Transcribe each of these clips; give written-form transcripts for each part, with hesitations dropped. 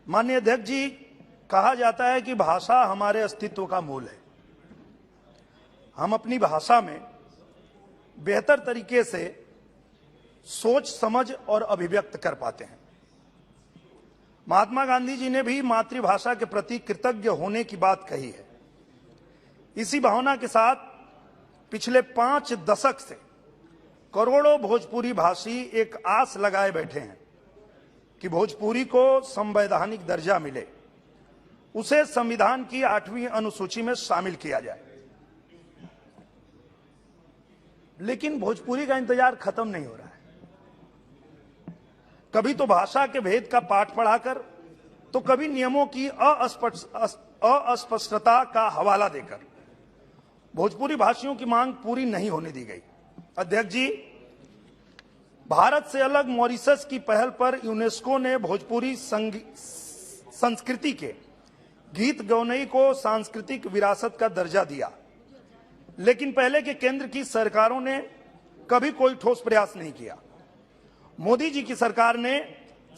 माननीय अध्यक्ष जी, कहा जाता है कि भाषा हमारे अस्तित्व का मूल है। हम अपनी भाषा में बेहतर तरीके से सोच समझ और अभिव्यक्त कर पाते हैं। महात्मा गांधी जी ने भी मातृभाषा के प्रति कृतज्ञ होने की बात कही है। इसी भावना के साथ पिछले 5 दशक से करोड़ों भोजपुरी भाषी एक आस लगाए बैठे हैं कि भोजपुरी को संवैधानिक दर्जा मिले, उसे संविधान की 8वीं अनुसूची में शामिल किया जाए। लेकिन भोजपुरी का इंतजार खत्म नहीं हो रहा है। कभी तो भाषा के भेद का पाठ पढ़ाकर, तो कभी नियमों की अस्पष्टता का हवाला देकर भोजपुरी भाषियों की मांग पूरी नहीं होने दी गई। अध्यक्ष जी, भारत से अलग मॉरिशस की पहल पर यूनेस्को ने भोजपुरी संस्कृति के गीत गौनई को सांस्कृतिक विरासत का दर्जा दिया, लेकिन पहले के केंद्र की सरकारों ने कभी कोई ठोस प्रयास नहीं किया। मोदी जी की सरकार ने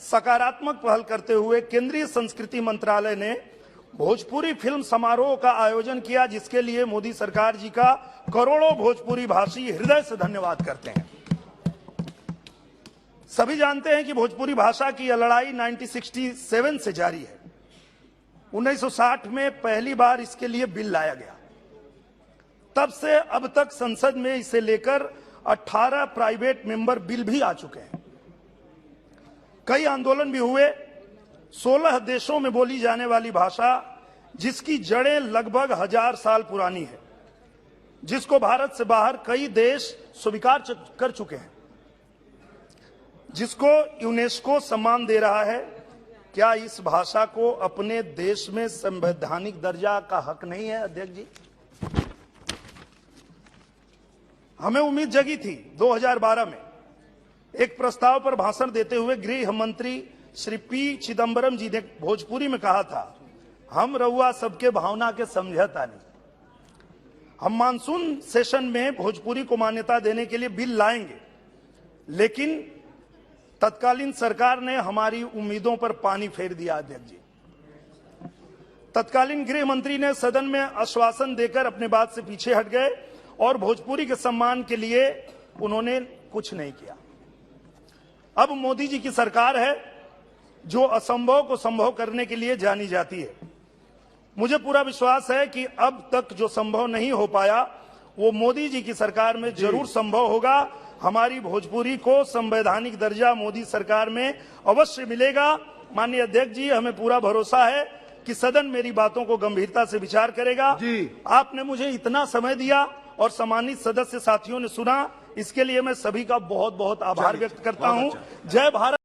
सकारात्मक पहल करते हुए केंद्रीय संस्कृति मंत्रालय ने भोजपुरी फिल्म समारोह का आयोजन किया, जिसके लिए मोदी सरकार जी का करोड़ों भोजपुरी भाषी हृदय से धन्यवाद करते हैं। सभी जानते हैं कि भोजपुरी भाषा की यह लड़ाई 1967 से जारी है। 1960 में पहली बार इसके लिए बिल लाया गया। तब से अब तक संसद में इसे लेकर 18 प्राइवेट मेंबर बिल भी आ चुके हैं। कई आंदोलन भी हुए। 16 देशों में बोली जाने वाली भाषा, जिसकी जड़ें लगभग 1000 साल पुरानी है, जिसको भारत से बाहर कई देश स्वीकार कर चुके हैं, जिसको यूनेस्को सम्मान दे रहा है, क्या इस भाषा को अपने देश में संवैधानिक दर्जा का हक नहीं है? अध्यक्ष जी, हमें उम्मीद जगी थी 2012 में एक प्रस्ताव पर भाषण देते हुए गृह मंत्री श्री पी चिदंबरम जी ने भोजपुरी में कहा था, हम रउआ सबके भावना के समझता नहीं। हम मानसून सेशन में भोजपुरी को मान्यता देने के लिए बिल लाएंगे, लेकिन तत्कालीन सरकार ने हमारी उम्मीदों पर पानी फेर दिया। अध्यक्ष जी, तत्कालीन गृह मंत्री ने सदन में आश्वासन देकर अपने बात से पीछे हट गए और भोजपुरी के सम्मान के लिए उन्होंने कुछ नहीं किया। अब मोदी जी की सरकार है जो असंभव को संभव करने के लिए जानी जाती है। मुझे पूरा विश्वास है कि अब तक जो संभव नहीं हो पाया वो मोदी जी की सरकार में जरूर संभव होगा। हमारी भोजपुरी को संवैधानिक दर्जा मोदी सरकार में अवश्य मिलेगा। माननीय अध्यक्ष जी, हमें पूरा भरोसा है कि सदन मेरी बातों को गंभीरता से विचार करेगा। आपने मुझे इतना समय दिया और सम्मानित सदस्य साथियों ने सुना, इसके लिए मैं सभी का बहुत बहुत आभार व्यक्त करता हूं। जय भारत।